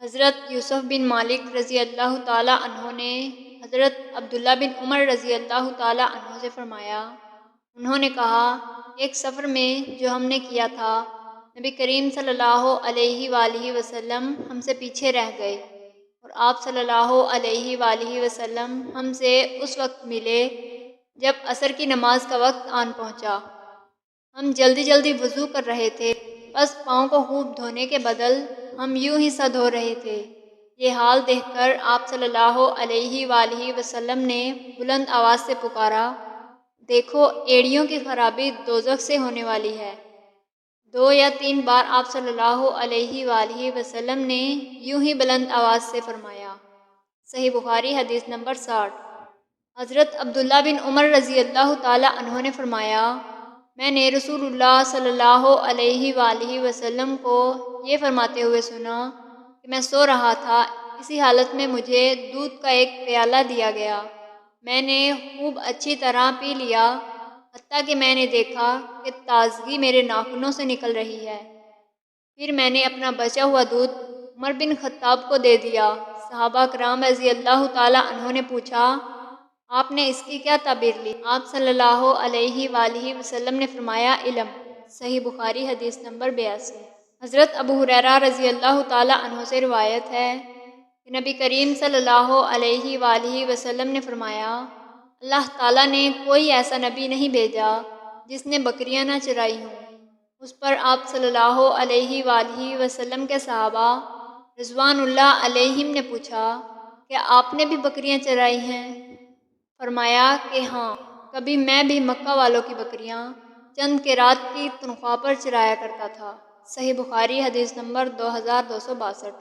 حضرت یوسف بن مالک رضی اللہ تعالیٰ عنہ نے حضرت عبداللہ بن عمر رضی اللہ تعالیٰ عنہ سے فرمایا، انہوں نے کہا، ایک سفر میں جو ہم نے کیا تھا، نبی کریم صلی اللہ علیہ وآلہ وسلم ہم سے پیچھے رہ گئے اور آپ صلی اللہ علیہ وآلہ وسلم ہم سے اس وقت ملے جب عصر کی نماز کا وقت آن پہنچا۔ ہم جلدی جلدی وضو کر رہے تھے، بس پاؤں کو خوب دھونے کے بدل ہم یوں ہی سا دھو رہے تھے۔ یہ حال دیکھ کر آپ صلی اللہ علیہ وآلہ وسلم نے بلند آواز سے پکارا، دیکھو ایڑیوں کی خرابی دوزخ سے ہونے والی ہے۔ 2 یا 3 بار آپ صلی اللہ علیہ وآلہ وسلم نے یوں ہی بلند آواز سے فرمایا۔ صحیح بخاری حدیث نمبر 60۔ حضرت عبداللہ بن عمر رضی اللہ تعالیٰ عنہ نے فرمایا، میں نے رسول اللہ صلی اللہ علیہ وآلہ وسلم کو یہ فرماتے ہوئے سنا کہ میں سو رہا تھا، اسی حالت میں مجھے دودھ کا ایک پیالہ دیا گیا، میں نے خوب اچھی طرح پی لیا، حتیٰ کہ میں نے دیکھا کہ تازگی میرے ناخنوں سے نکل رہی ہے۔ پھر میں نے اپنا بچا ہوا دودھ عمر بن خطاب کو دے دیا۔ صحابہ کرام رضی اللہ تعالیٰ عنہ نے پوچھا، آپ نے اس کی کیا تعبیر لی؟ آپ صلی اللہ علیہ وآلہ وسلم نے فرمایا، علم۔ صحیح بخاری حدیث نمبر 82۔ حضرت ابو ہریرہ رضی اللہ تعالیٰ عنہ سے روایت ہے کہ نبی کریم صلی اللہ علیہ وآلہ وسلم نے فرمایا، اللہ تعالیٰ نے کوئی ایسا نبی نہیں بھیجا جس نے بکریاں نہ چرائی ہوں۔ اس پر آپ صلی اللہ علیہ وآلہ وسلم کے صحابہ رضوان اللہ علیہم نے پوچھا کہ آپ نے بھی بکریاں چرائی ہیں؟ فرمایا کہ ہاں، کبھی میں بھی مکہ والوں کی بکریاں چند قیراط کی تنخواہ پر چرایا کرتا تھا۔ صحیح بخاری حدیث نمبر 2262۔